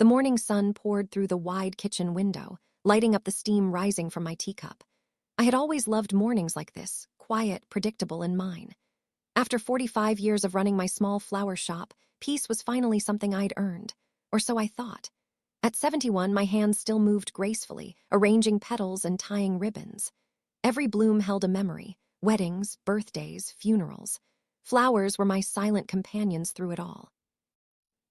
The morning sun poured through the wide kitchen window, lighting up the steam rising from my teacup. I had always loved mornings like this, quiet, predictable, and mine. After 45 years of running my small flower shop, peace was finally something I'd earned, or so I thought. At 71, my hands still moved gracefully, arranging petals and tying ribbons. Every bloom held a memory: weddings, birthdays, funerals. Flowers were my silent companions through it all.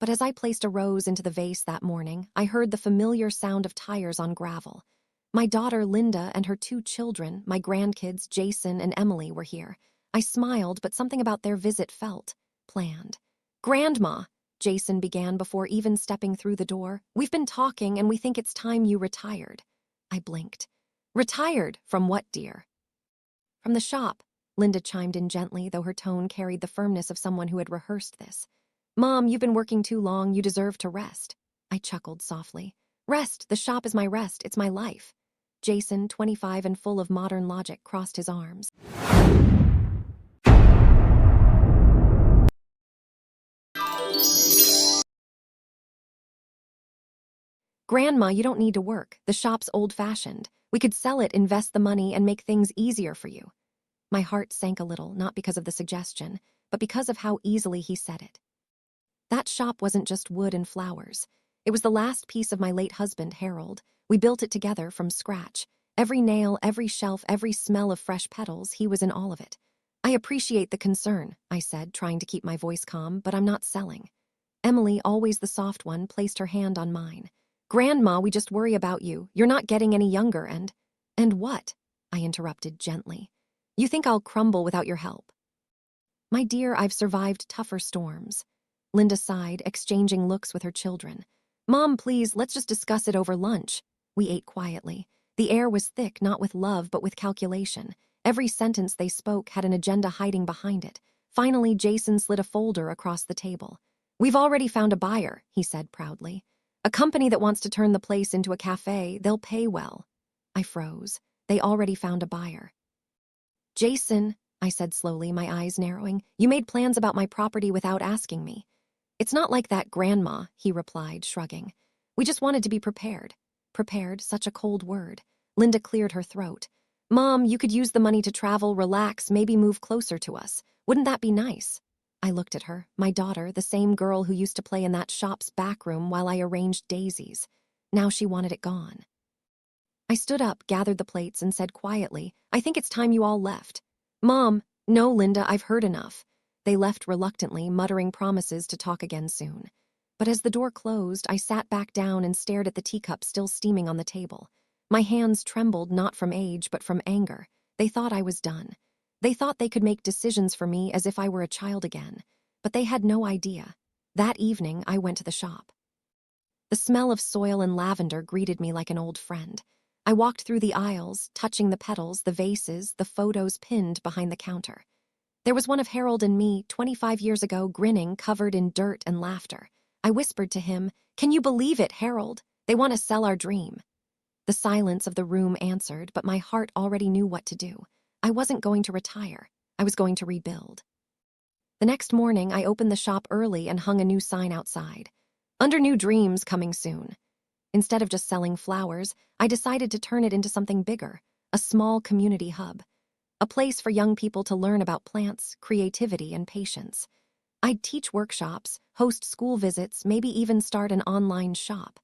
But as I placed a rose into the vase that morning, I heard the familiar sound of tires on gravel. My daughter Linda and her 2 children, my grandkids Jason and Emily, were here. I smiled, but something about their visit felt planned. "Grandma," Jason began before even stepping through the door, "we've been talking and we think it's time you retired." I blinked. "Retired? From what, dear?" "From the shop," Linda chimed in gently, though her tone carried the firmness of someone who had rehearsed this. "Mom, you've been working too long, you deserve to rest." I chuckled softly. "Rest? The shop is my rest, it's my life." Jason, 25 and full of modern logic, crossed his arms. "Grandma, you don't need to work. The shop's old-fashioned. We could sell it, invest the money, and make things easier for you." My heart sank a little, not because of the suggestion, but because of how easily he said it. That shop wasn't just wood and flowers. It was the last piece of my late husband, Harold. We built it together from scratch. Every nail, every shelf, every smell of fresh petals, he was in all of it. "I appreciate the concern," I said, trying to keep my voice calm, "but I'm not selling." Emily, always the soft one, placed her hand on mine. "Grandma, we just worry about you. You're not getting any younger And what?" I interrupted gently. "You think I'll crumble without your help?" "My dear, I've survived tougher storms." Linda sighed, exchanging looks with her children. "Mom, please, let's just discuss it over lunch." We ate quietly. The air was thick, not with love, but with calculation. Every sentence they spoke had an agenda hiding behind it. Finally, Jason slid a folder across the table. "We've already found a buyer," he said proudly. "A company that wants to turn the place into a cafe. They'll pay well." I froze. They already found a buyer. "Jason," I said slowly, my eyes narrowing, "you made plans about my property without asking me." "It's not like that, Grandma," he replied, shrugging. "We just wanted to be prepared." Prepared, such a cold word. Linda cleared her throat. "Mom, you could use the money to travel, relax, maybe move closer to us. Wouldn't that be nice?" I looked at her, my daughter, the same girl who used to play in that shop's back room while I arranged daisies. Now she wanted it gone. I stood up, gathered the plates, and said quietly, "I think it's time you all left." "Mom," "No, Linda, I've heard enough." They left reluctantly, muttering promises to talk again soon. But as the door closed, I sat back down and stared at the teacup still steaming on the table. My hands trembled, not from age, but from anger. They thought I was done. They thought they could make decisions for me as if I were a child again. But they had no idea. That evening, I went to the shop. The smell of soil and lavender greeted me like an old friend. I walked through the aisles, touching the petals, the vases, the photos pinned behind the counter. There was one of Harold and me, 25 years ago, grinning, covered in dirt and laughter. I whispered to him, "Can you believe it, Harold? They want to sell our dream." The silence of the room answered, but my heart already knew what to do. I wasn't going to retire. I was going to rebuild. The next morning, I opened the shop early and hung a new sign outside. "Under new dreams coming soon." Instead of just selling flowers, I decided to turn it into something bigger, a small community hub. A place for young people to learn about plants, creativity, and patience. I'd teach workshops, host school visits, maybe even start an online shop.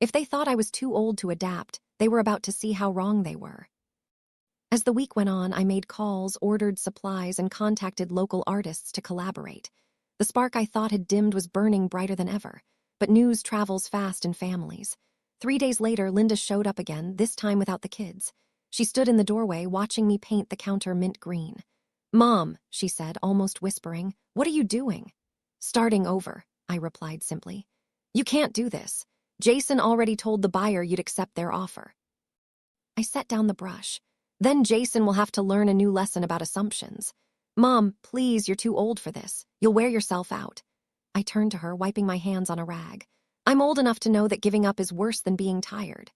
If they thought I was too old to adapt, they were about to see how wrong they were. As the week went on, I made calls, ordered supplies, and contacted local artists to collaborate. The spark I thought had dimmed was burning brighter than ever. But news travels fast in families. 3 days later, Linda showed up again, this time without the kids. She stood in the doorway, watching me paint the counter mint green. "Mom," she said, almost whispering, "what are you doing?" "Starting over," I replied simply. "You can't do this. Jason already told the buyer you'd accept their offer." I set down the brush. "Then Jason will have to learn a new lesson about assumptions." "Mom, please, you're too old for this. You'll wear yourself out." I turned to her, wiping my hands on a rag. "I'm old enough to know that giving up is worse than being tired."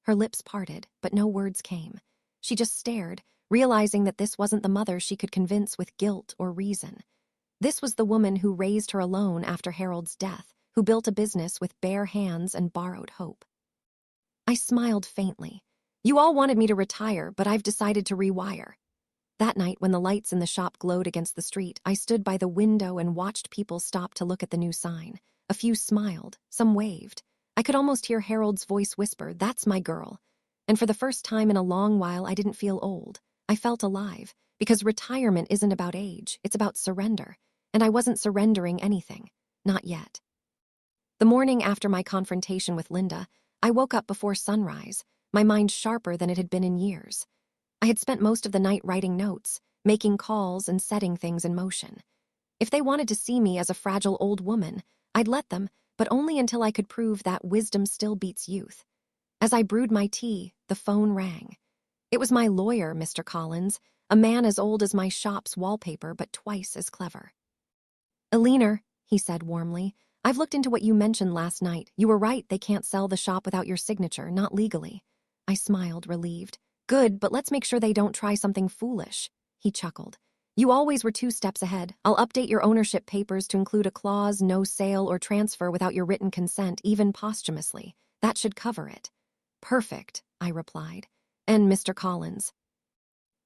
Her lips parted, but no words came. She just stared, realizing that this wasn't the mother she could convince with guilt or reason. This was the woman who raised her alone after Harold's death, who built a business with bare hands and borrowed hope. I smiled faintly. You all wanted me to retire, but I've decided to rewire. That night, when the lights in the shop glowed against the street, I stood by the window and watched people stop to look at the new sign. A few smiled, some waved. I could almost hear Harold's voice whisper, "That's my girl." And for the first time in a long while, I didn't feel old. I felt alive, because retirement isn't about age, it's about surrender. And I wasn't surrendering anything. Not yet. The morning after my confrontation with Linda, I woke up before sunrise, my mind sharper than it had been in years. I had spent most of the night writing notes, making calls, and setting things in motion. If they wanted to see me as a fragile old woman, I'd let them, but only until I could prove that wisdom still beats youth. As I brewed my tea, the phone rang. It was my lawyer, Mr. Collins, a man as old as my shop's wallpaper but twice as clever. "Eleanor," he said warmly, "I've looked into what you mentioned last night. You were right, they can't sell the shop without your signature, not legally." I smiled, relieved. "Good, but let's make sure they don't try something foolish." He chuckled. "You always were 2 steps ahead. I'll update your ownership papers to include a clause, no sale or transfer without your written consent, even posthumously. That should cover it." "Perfect," I replied. "And Mr. Collins,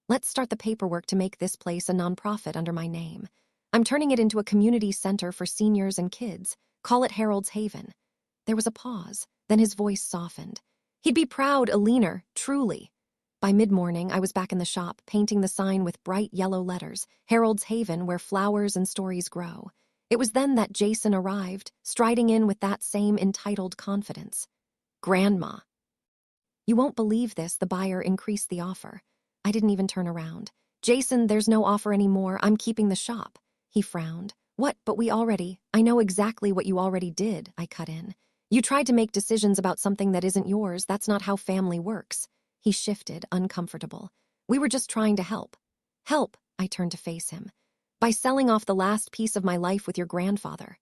let's start the paperwork to make this place a nonprofit under my name. I'm turning it into a community center for seniors and kids. Call it Harold's Haven." There was a pause, then his voice softened. "He'd be proud, Eleanor, truly." By mid-morning, I was back in the shop, painting the sign with bright yellow letters, Harold's Haven, where flowers and stories grow. It was then that Jason arrived, striding in with that same entitled confidence. "Grandma." "You won't believe this," the buyer increased the offer. I didn't even turn around. "Jason, there's no offer anymore. I'm keeping the shop." He frowned. "What, but I know exactly what you already did," I cut in. "You tried to make decisions about something that isn't yours. That's not how family works." He shifted, uncomfortable. "We were just trying to help." "Help," I turned to face him. "By selling off the last piece of my life with your grandfather."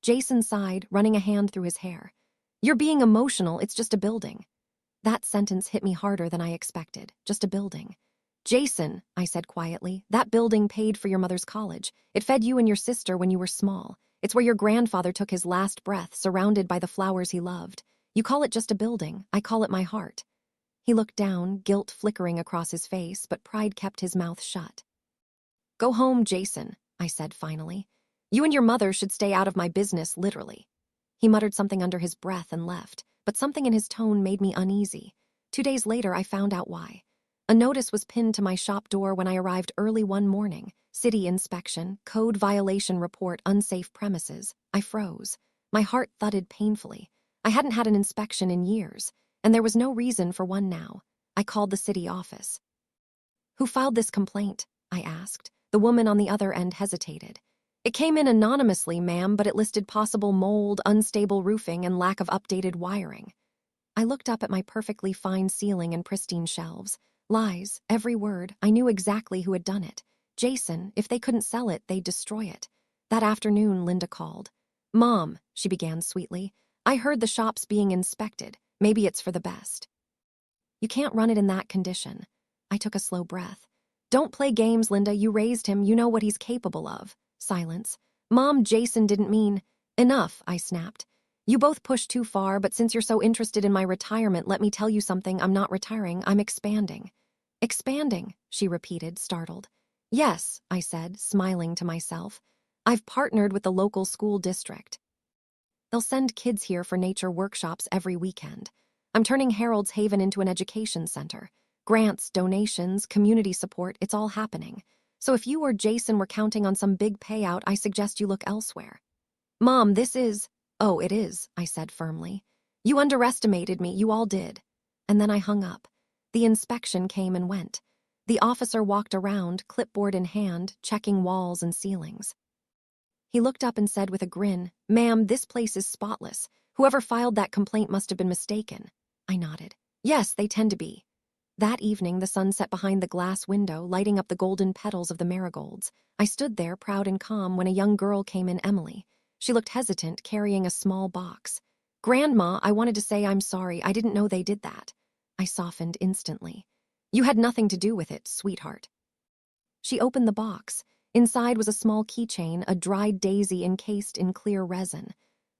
Jason sighed, running a hand through his hair. "You're being emotional, it's just a building." That sentence hit me harder than I expected. Just a building. "Jason," I said quietly, "that building paid for your mother's college. It fed you and your sister when you were small. It's where your grandfather took his last breath, surrounded by the flowers he loved. You call it just a building, I call it my heart." He looked down, guilt flickering across his face, but pride kept his mouth shut. "Go home, Jason," I said finally. "You and your mother should stay out of my business, literally." He muttered something under his breath and left, but something in his tone made me uneasy. 2 days later, I found out why. A notice was pinned to my shop door when I arrived early one morning. "City inspection, code violation report, unsafe premises." I froze. My heart thudded painfully. I hadn't had an inspection in years, and there was no reason for one now. I called the city office. "Who filed this complaint?" I asked. The woman on the other end hesitated. "It came in anonymously, ma'am, but it listed possible mold, unstable roofing, and lack of updated wiring." I looked up at my perfectly fine ceiling and pristine shelves. Lies, every word. I knew exactly who had done it. Jason. If they couldn't sell it, they'd destroy it. That afternoon, Linda called. "Mom," she began sweetly, "I heard the shop's being inspected. Maybe it's for the best." "You can't run it in that condition." I took a slow breath. "Don't play games, Linda. You raised him. You know what he's capable of." Silence. "Mom, Jason didn't mean—" "Enough," I snapped. "You both pushed too far, but since you're so interested in my retirement, let me tell you something. I'm not retiring, I'm expanding." "Expanding," she repeated, startled. "Yes," I said, smiling to myself. "I've partnered with the local school district. They'll send kids here for nature workshops every weekend. I'm turning Harold's Haven into an education center. Grants, donations, community support, it's all happening. So if you or Jason were counting on some big payout, I suggest you look elsewhere." "Mom, this is—" "Oh, it is," I said firmly. "You underestimated me, you all did." And then I hung up. The inspection came and went. The officer walked around, clipboard in hand, checking walls and ceilings. He looked up and said with a grin, "Ma'am, this place is spotless. Whoever filed that complaint must have been mistaken." I nodded. "Yes, they tend to be." That evening, the sun set behind the glass window, lighting up the golden petals of the marigolds. I stood there, proud and calm, when a young girl came in, Emily. She looked hesitant, carrying a small box. "Grandma, I wanted to say I'm sorry. I didn't know they did that." I softened instantly. "You had nothing to do with it, sweetheart." She opened the box. Inside was a small keychain, a dried daisy encased in clear resin.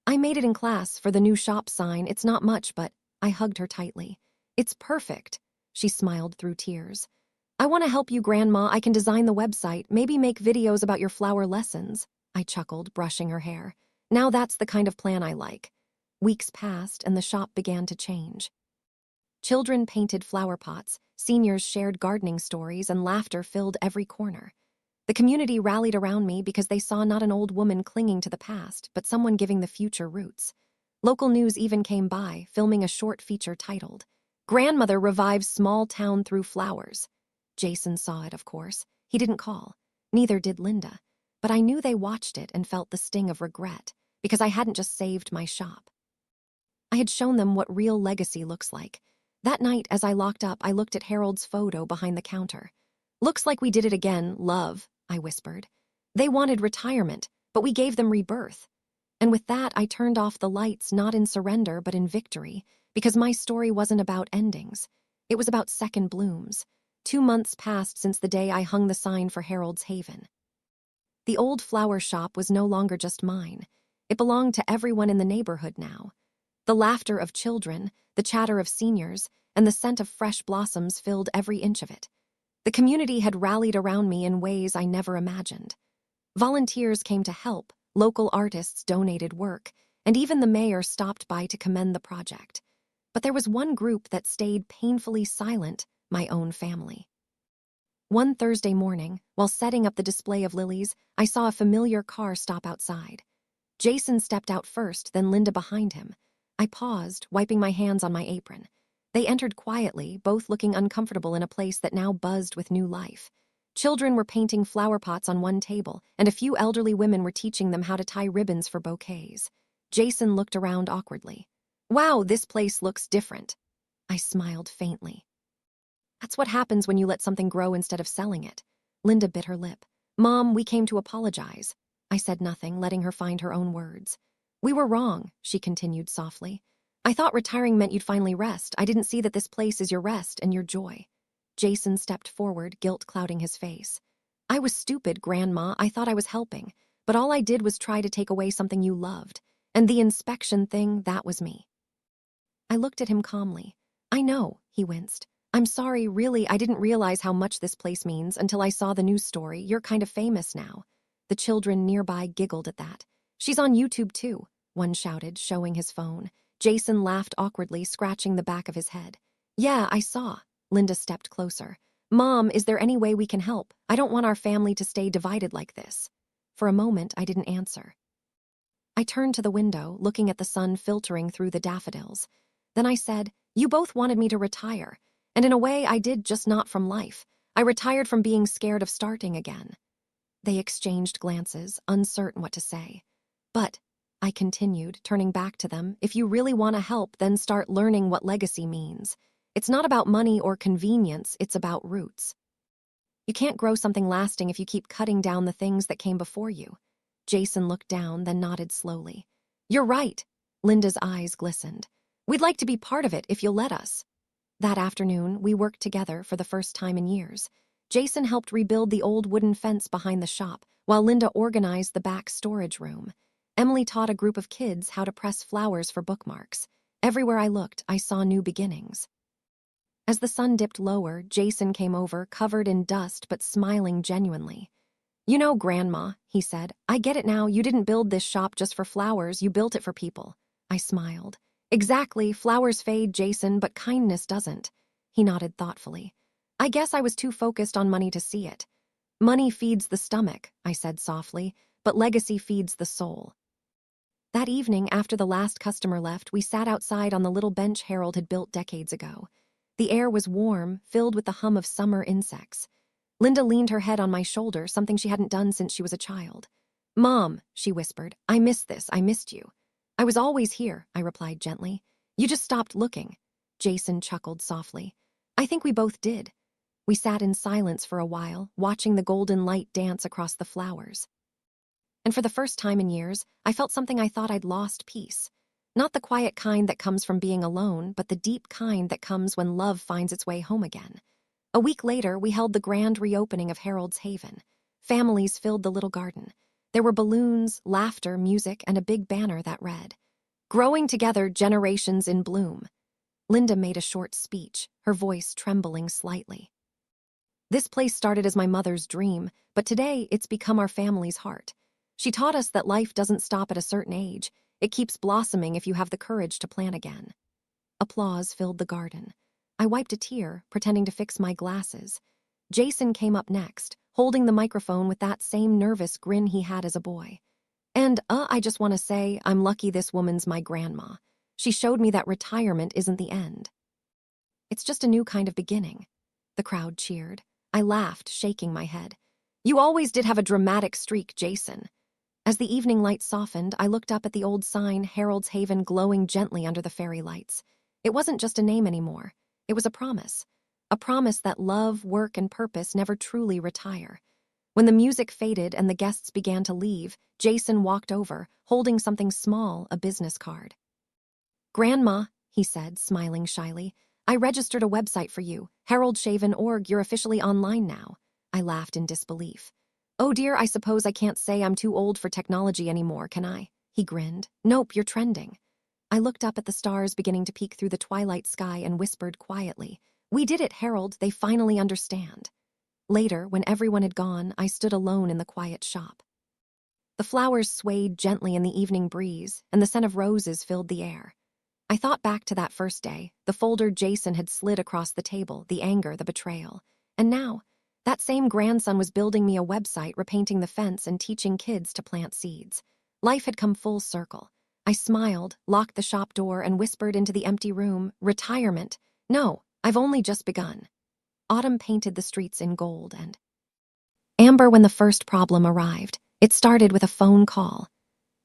I made it in class for the new shop sign. It's not much, but I hugged her tightly. It's perfect. She smiled through tears. I want to help you, Grandma. I can design the website, maybe make videos about your flower lessons. I chuckled, brushing her hair. Now that's the kind of plan I like. Weeks passed and the shop began to change. Children painted flower pots, seniors shared gardening stories, and laughter filled every corner. The community rallied around me because they saw not an old woman clinging to the past, but someone giving the future roots. Local news even came by, filming a short feature titled, "Grandmother Revives Small Town Through Flowers." Jason saw it, of course. He didn't call. Neither did Linda. But I knew they watched it and felt the sting of regret, because I hadn't just saved my shop. I had shown them what real legacy looks like. That night, as I locked up, I looked at Harold's photo behind the counter. "Looks like we did it again, love," I whispered. "They wanted retirement, but we gave them rebirth." And with that, I turned off the lights, not in surrender, but in victory, because my story wasn't about endings. It was about second blooms. 2 months passed since the day I hung the sign for Harold's Haven. The old flower shop was no longer just mine. It belonged to everyone in the neighborhood now. The laughter of children, the chatter of seniors, and the scent of fresh blossoms filled every inch of it. The community had rallied around me in ways I never imagined. Volunteers came to help, local artists donated work, and even the mayor stopped by to commend the project. But there was one group that stayed painfully silent, my own family. One Thursday morning, while setting up the display of lilies, I saw a familiar car stop outside. Jason stepped out first, then Linda behind him. I paused, wiping my hands on my apron. They entered quietly, both looking uncomfortable in a place that now buzzed with new life. Children were painting flower pots on one table, and a few elderly women were teaching them how to tie ribbons for bouquets. Jason looked around awkwardly. "Wow, this place looks different." I smiled faintly. "That's what happens when you let something grow instead of selling it." Linda bit her lip. "Mom, we came to apologize." I said nothing, letting her find her own words. "We were wrong," she continued softly. "I thought retiring meant you'd finally rest. I didn't see that this place is your rest and your joy." Jason stepped forward, guilt clouding his face. "I was stupid, Grandma. I thought I was helping. But all I did was try to take away something you loved. And the inspection thing, that was me." I looked at him calmly. "I know," he winced. "I'm sorry, really, I didn't realize how much this place means until I saw the news story. You're kind of famous now." The children nearby giggled at that. "She's on YouTube too," one shouted, showing his phone. Jason laughed awkwardly, scratching the back of his head. "Yeah, I saw." Linda stepped closer. "Mom, is there any way we can help? I don't want our family to stay divided like this." For a moment, I didn't answer. I turned to the window, looking at the sun filtering through the daffodils. Then I said, "You both wanted me to retire. And in a way, I did, just not from life. I retired from being scared of starting again." They exchanged glances, uncertain what to say. "But," I continued, turning back to them, "if you really want to help, then start learning what legacy means. It's not about money or convenience, it's about roots. You can't grow something lasting if you keep cutting down the things that came before you." Jason looked down, then nodded slowly. "You're right." Linda's eyes glistened. "We'd like to be part of it if you'll let us." That afternoon, we worked together for the first time in years. Jason helped rebuild the old wooden fence behind the shop, while Linda organized the back storage room. Emily taught a group of kids how to press flowers for bookmarks. Everywhere I looked, I saw new beginnings. As the sun dipped lower, Jason came over, covered in dust but smiling genuinely. "You know, Grandma," he said, "I get it now. You didn't build this shop just for flowers, you built it for people." I smiled. "Exactly, flowers fade, Jason, but kindness doesn't." He nodded thoughtfully. "I guess I was too focused on money to see it." "Money feeds the stomach," I said softly, "but legacy feeds the soul." That evening, after the last customer left, we sat outside on the little bench Harold had built decades ago. The air was warm, filled with the hum of summer insects. Linda leaned her head on my shoulder, something she hadn't done since she was a child. "Mom," she whispered, "I missed this, I missed you." "I was always here," I replied gently. "You just stopped looking." Jason chuckled softly. "I think we both did." We sat in silence for a while, watching the golden light dance across the flowers. And for the first time in years, I felt something I thought I'd lost: peace. Not the quiet kind that comes from being alone, but the deep kind that comes when love finds its way home again. A week later, we held the grand reopening of Harold's Haven. Families filled the little garden. There were balloons, laughter, music, and a big banner that read, "Growing Together, Generations in Bloom." Linda made a short speech, her voice trembling slightly. "This place started as my mother's dream, but today it's become our family's heart. She taught us that life doesn't stop at a certain age. It keeps blossoming if you have the courage to plant again." Applause filled the garden. I wiped a tear, pretending to fix my glasses. Jason came up next, holding the microphone with that same nervous grin he had as a boy. "And, I just want to say, I'm lucky this woman's my grandma. She showed me that retirement isn't the end. It's just a new kind of beginning." The crowd cheered. I laughed, shaking my head. "You always did have a dramatic streak, Jason." As the evening light softened, I looked up at the old sign, Harold's Haven, glowing gently under the fairy lights. It wasn't just a name anymore. It was a promise. A promise that love, work, and purpose never truly retire. When the music faded and the guests began to leave, Jason walked over, holding something small, a business card. "Grandma," he said, smiling shyly, "I registered a website for you, heraldshaven.org. You're officially online now." I laughed in disbelief. "Oh dear, I suppose I can't say I'm too old for technology anymore, can I?" He grinned. "Nope, you're trending." I looked up at the stars beginning to peek through the twilight sky and whispered quietly, "We did it, Harold. They finally understand." Later, when everyone had gone, I stood alone in the quiet shop. The flowers swayed gently in the evening breeze, and the scent of roses filled the air. I thought back to that first day, the folder Jason had slid across the table, the anger, the betrayal. And now, that same grandson was building me a website, repainting the fence, and teaching kids to plant seeds. Life had come full circle. I smiled, locked the shop door, and whispered into the empty room, "Retirement? No, I've only just begun." Autumn painted the streets in gold and amber when the first problem arrived. It started with a phone call.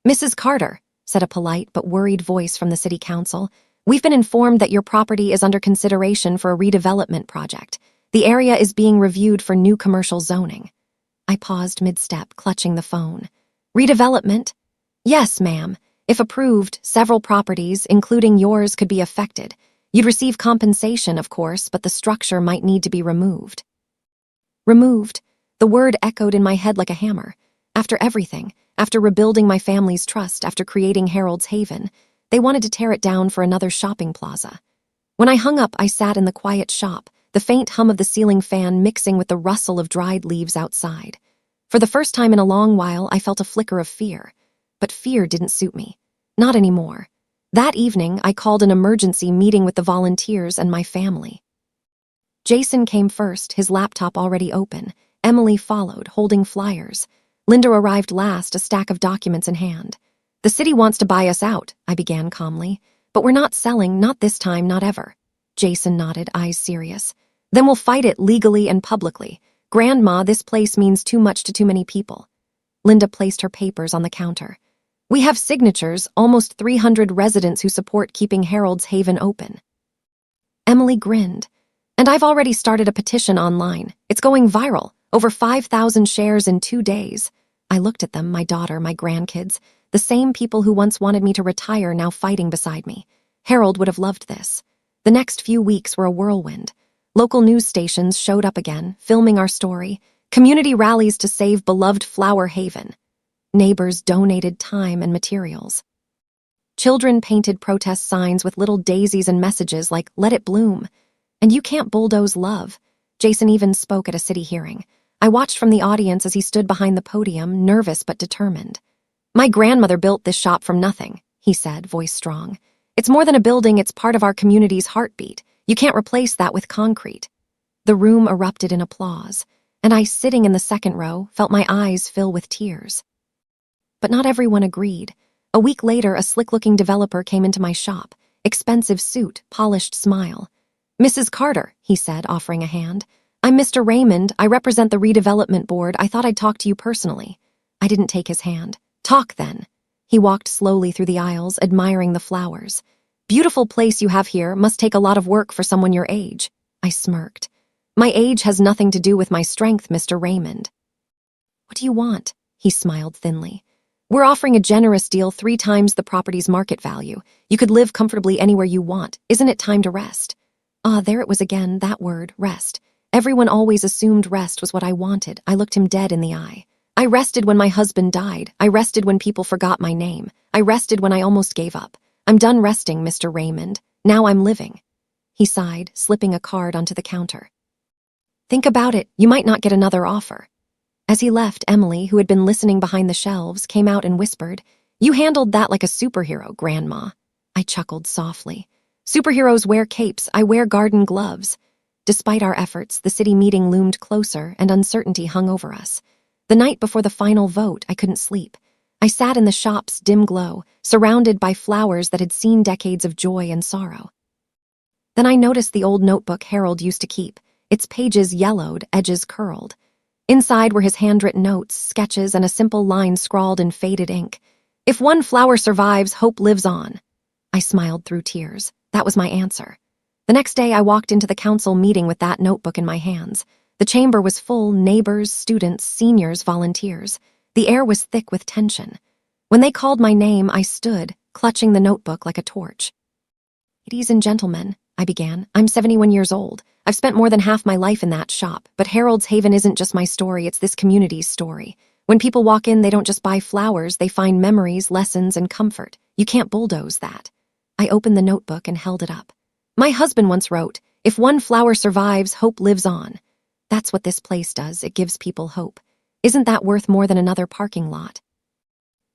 "Mrs. Carter," said a polite but worried voice from the city council, "we've been informed that your property is under consideration for a redevelopment project. The area is being reviewed for new commercial zoning." I paused mid-step, clutching the phone. "Redevelopment?" "Yes, ma'am. If approved, several properties, including yours, could be affected. You'd receive compensation, of course, but the structure might need to be removed." Removed? The word echoed in my head like a hammer. After everything, after rebuilding my family's trust, after creating Harold's Haven, they wanted to tear it down for another shopping plaza. When I hung up, I sat in the quiet shop, the faint hum of the ceiling fan mixing with the rustle of dried leaves outside. For the first time in a long while, I felt a flicker of fear. But fear didn't suit me. Not anymore. That evening, I called an emergency meeting with the volunteers and my family. Jason came first, his laptop already open. Emily followed, holding flyers. Linda arrived last, a stack of documents in hand. "The city wants to buy us out," I began calmly. "But we're not selling, not this time, not ever." Jason nodded, eyes serious. "Then we'll fight it legally and publicly. Grandma, this place means too much to too many people." Linda placed her papers on the counter. "We have signatures, almost 300 residents who support keeping Harold's Haven open." Emily grinned. "And I've already started a petition online. It's going viral. Over 5,000 shares in 2 days. I looked at them, my daughter, my grandkids, the same people who once wanted me to retire now fighting beside me. Harold would have loved this. The next few weeks were a whirlwind. Local news stations showed up again, filming our story. Community rallies to save beloved Flower Haven. Neighbors donated time and materials. Children painted protest signs with little daisies and messages like, "Let it bloom." And you can't bulldoze love. Jason even spoke at a city hearing. I watched from the audience as he stood behind the podium, nervous but determined. "My grandmother built this shop from nothing," he said, voice strong. "It's more than a building, it's part of our community's heartbeat. You can't replace that with concrete." The room erupted in applause, and I, sitting in the second row, felt my eyes fill with tears. But not everyone agreed. A week later, a slick-looking developer came into my shop. Expensive suit, polished smile. "Mrs. Carter," he said, offering a hand. "I'm Mr. Raymond. I represent the redevelopment board. I thought I'd talk to you personally." I didn't take his hand. "Talk, then." He walked slowly through the aisles, admiring the flowers. "Beautiful place you have here. Must take a lot of work for someone your age." I smirked. "My age has nothing to do with my strength, Mr. Raymond." "What do you want?" He smiled thinly. "We're offering a generous deal, 3 times the property's market value. You could live comfortably anywhere you want. Isn't it time to rest?" There it was again, that word, rest. Everyone always assumed rest was what I wanted. I looked him dead in the eye. I rested when my husband died. I rested when people forgot my name. I rested when I almost gave up. I'm done resting, Mr. Raymond. Now I'm living. He sighed, slipping a card onto the counter. Think about it. You might not get another offer. As he left, Emily, who had been listening behind the shelves, came out and whispered, You handled that like a superhero, Grandma. I chuckled softly. Superheroes wear capes. I wear garden gloves. Despite our efforts, the city meeting loomed closer and uncertainty hung over us. The night before the final vote, I couldn't sleep. I sat in the shop's dim glow, surrounded by flowers that had seen decades of joy and sorrow. Then I noticed the old notebook Harold used to keep, its pages yellowed, edges curled. Inside were his handwritten notes, sketches, and a simple line scrawled in faded ink. If one flower survives, hope lives on. I smiled through tears. That was my answer. The next day, I walked into the council meeting with that notebook in my hands. The chamber was full, neighbors, students, seniors, volunteers. The air was thick with tension. When they called my name, I stood, clutching the notebook like a torch. Ladies and gentlemen, I began, I'm 71 years old. I've spent more than half my life in that shop, but Harold's Haven isn't just my story, it's this community's story. When people walk in, they don't just buy flowers, they find memories, lessons, and comfort. You can't bulldoze that. I opened the notebook and held it up. My husband once wrote, If one flower survives, hope lives on. That's what this place does, it gives people hope. Isn't that worth more than another parking lot?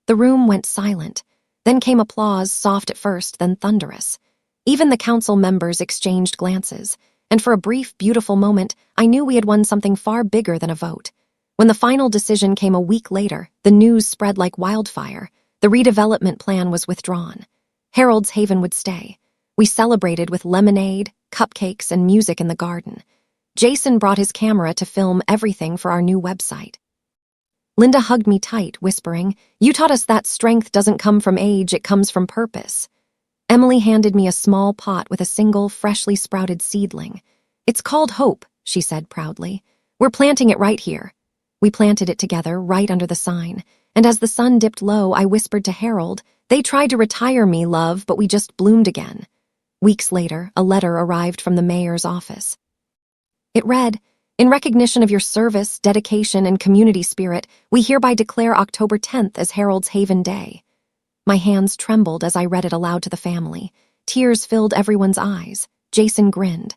The room went silent. Then came applause, soft at first, then thunderous. Even the council members exchanged glances, and for a brief, beautiful moment, I knew we had won something far bigger than a vote. When the final decision came a week later, the news spread like wildfire. The redevelopment plan was withdrawn. Harold's Haven would stay. We celebrated with lemonade, cupcakes, and music in the garden. Jason brought his camera to film everything for our new website. Linda hugged me tight, whispering, You taught us that strength doesn't come from age, it comes from purpose. Emily handed me a small pot with a single, freshly sprouted seedling. It's called Hope, she said proudly. We're planting it right here. We planted it together, right under the sign, and as the sun dipped low, I whispered to Harold, They tried to retire me, love, but we just bloomed again. Weeks later, a letter arrived from the mayor's office. It read, In recognition of your service, dedication, and community spirit, we hereby declare October 10th as Harold's Haven Day. My hands trembled as I read it aloud to the family. Tears filled everyone's eyes. Jason grinned.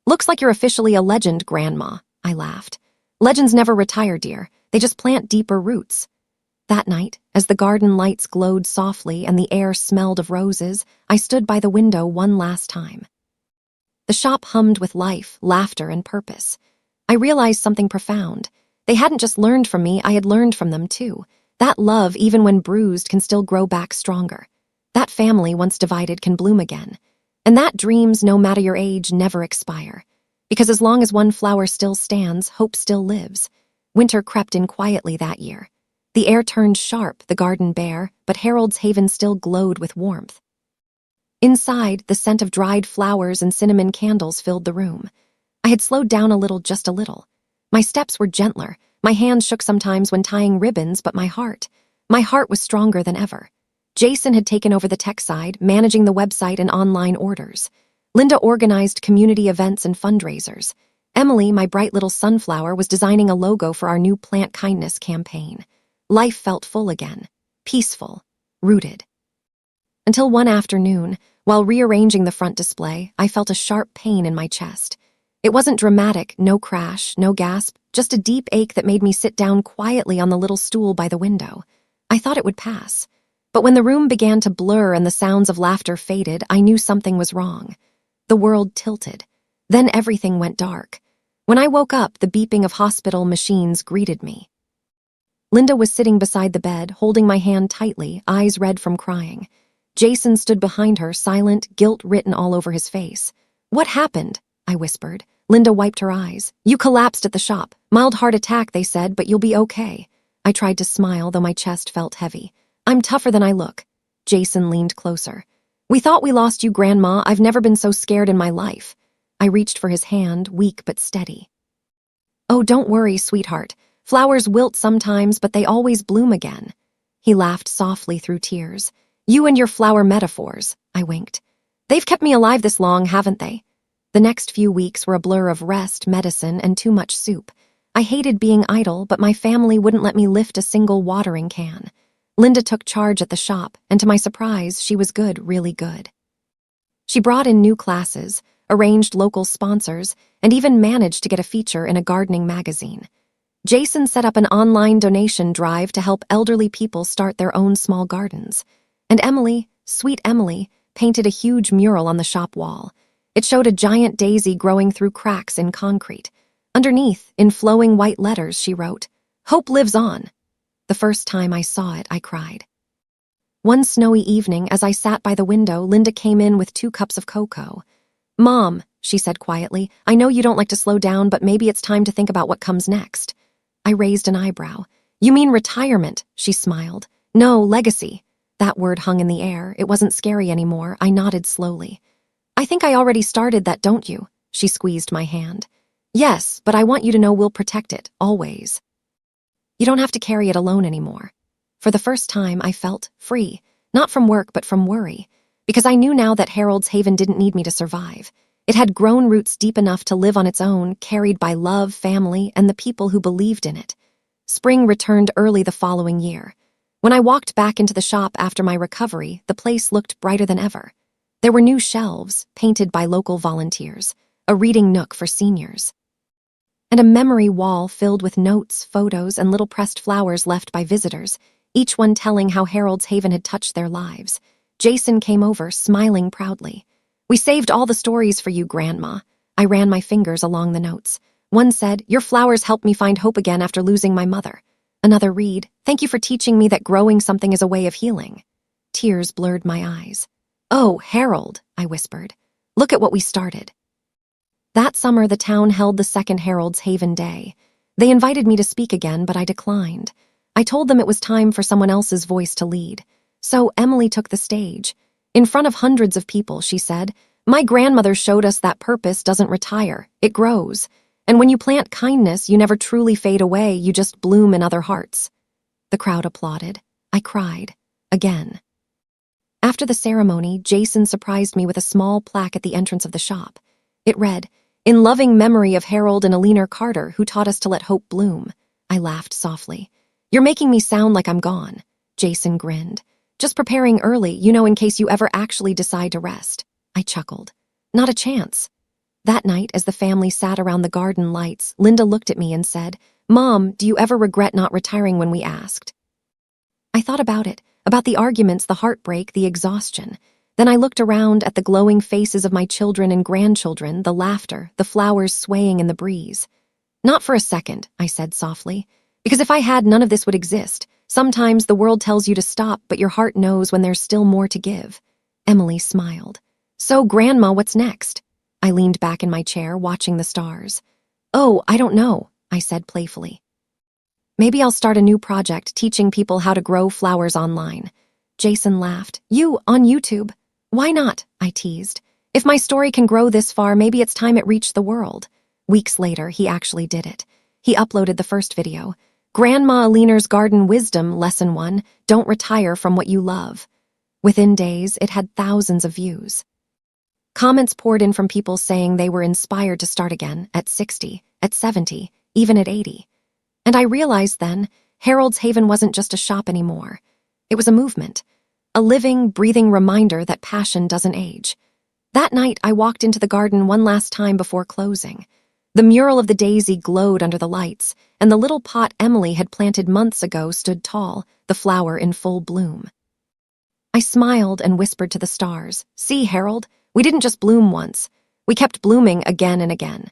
Looks like you're officially a legend, Grandma, I laughed. Legends never retire, dear. They just plant deeper roots. That night, as the garden lights glowed softly and the air smelled of roses, I stood by the window one last time. The shop hummed with life, laughter, and purpose. I realized something profound. They hadn't just learned from me, I had learned from them too. That love, even when bruised, can still grow back stronger. That family, once divided, can bloom again. And that dreams, no matter your age, never expire. Because as long as one flower still stands, hope still lives. Winter crept in quietly that year. The air turned sharp, the garden bare, but Harold's Haven still glowed with warmth. Inside, the scent of dried flowers and cinnamon candles filled the room. I had slowed down a little, just a little. My steps were gentler. My hands shook sometimes when tying ribbons, but my heart was stronger than ever. Jason had taken over the tech side, managing the website and online orders. Linda organized community events and fundraisers. Emily, my bright little sunflower, was designing a logo for our new plant kindness campaign. Life felt full again, peaceful, rooted. Until one afternoon, while rearranging the front display, I felt a sharp pain in my chest. It wasn't dramatic, no crash, no gasp, just a deep ache that made me sit down quietly on the little stool by the window. I thought it would pass. But when the room began to blur and the sounds of laughter faded, I knew something was wrong. The world tilted. Then everything went dark. When I woke up, the beeping of hospital machines greeted me. Linda was sitting beside the bed, holding my hand tightly, eyes red from crying. Jason stood behind her, silent, guilt written all over his face. What happened? I whispered. Linda wiped her eyes. You collapsed at the shop. Mild heart attack, they said, but you'll be okay. I tried to smile, though my chest felt heavy. I'm tougher than I look. Jason leaned closer. We thought we lost you, Grandma. I've never been so scared in my life. I reached for his hand, weak but steady. Oh, don't worry, sweetheart. Flowers wilt sometimes, but they always bloom again. He laughed softly through tears. You and your flower metaphors, I winked. They've kept me alive this long, haven't they? The next few weeks were a blur of rest, medicine, and too much soup. I hated being idle, but my family wouldn't let me lift a single watering can. Linda took charge at the shop, and to my surprise, she was good, really good. She brought in new classes, arranged local sponsors, and even managed to get a feature in a gardening magazine. Jason set up an online donation drive to help elderly people start their own small gardens. And Emily, sweet Emily, painted a huge mural on the shop wall. It showed a giant daisy growing through cracks in concrete. Underneath, in flowing white letters, she wrote, "Hope lives on." The first time I saw it, I cried. One snowy evening, as I sat by the window, Linda came in with 2 cups of cocoa. "Mom," she said quietly, "I know you don't like to slow down, but maybe it's time to think about what comes next." I raised an eyebrow. "You mean retirement?" She smiled. "No, legacy." That word hung in the air. It wasn't scary anymore. I nodded slowly. "I think I already started that, don't you?" She squeezed my hand. "Yes, but I want you to know we'll protect it, always. You don't have to carry it alone anymore." For the first time, I felt free, not from work, but from worry, because I knew now that Harold's Haven didn't need me to survive. It had grown roots deep enough to live on its own, carried by love, family, and the people who believed in it. Spring returned early the following year. When I walked back into the shop after my recovery, the place looked brighter than ever. There were new shelves, painted by local volunteers, a reading nook for seniors, and a memory wall filled with notes, photos, and little pressed flowers left by visitors, each one telling how Harold's Haven had touched their lives. Jason came over, smiling proudly. "We saved all the stories for you, Grandma." I ran my fingers along the notes. One said, "Your flowers helped me find hope again after losing my mother." Another read, "Thank you for teaching me that growing something is a way of healing." Tears blurred my eyes. "Oh, Harold," I whispered. "Look at what we started." That summer, the town held the second Harold's Haven Day. They invited me to speak again, but I declined. I told them it was time for someone else's voice to lead. So Emily took the stage. In front of hundreds of people, she said, "My grandmother showed us that purpose doesn't retire, it grows. And when you plant kindness, you never truly fade away, you just bloom in other hearts." The crowd applauded. I cried. Again. After the ceremony, Jason surprised me with a small plaque at the entrance of the shop. It read, "In loving memory of Harold and Alina Carter, who taught us to let hope bloom." I laughed softly. "You're making me sound like I'm gone." Jason grinned. "Just preparing early, in case you ever actually decide to rest." I chuckled. "Not a chance." That night, as the family sat around the garden lights, Linda looked at me and said, "Mom, do you ever regret not retiring when we asked?" I thought about it, about the arguments, the heartbreak, the exhaustion. Then I looked around at the glowing faces of my children and grandchildren, the laughter, the flowers swaying in the breeze. "Not for a second," I said softly. "Because if I had, none of this would exist. Sometimes the world tells you to stop, but your heart knows when there's still more to give." Emily smiled. "So, Grandma, what's next?" I leaned back in my chair, watching the stars. "Oh, I don't know," I said playfully. "Maybe I'll start a new project teaching people how to grow flowers online." Jason laughed. "You, on YouTube?" "Why not?" I teased. "If my story can grow this far, maybe it's time it reached the world." Weeks later, he actually did it. He uploaded the first video. "Grandma Alina's Garden Wisdom, Lesson 1, Don't Retire from What You Love." Within days, it had thousands of views. Comments poured in from people saying they were inspired to start again, at 60, at 70, even at 80. And I realized then, Harold's Haven wasn't just a shop anymore. It was a movement, a living, breathing reminder that passion doesn't age. That night, I walked into the garden one last time before closing. The mural of the daisy glowed under the lights, and the little pot Emily had planted months ago stood tall, the flower in full bloom. I smiled and whispered to the stars, "See, Harold, we didn't just bloom once. We kept blooming again and again."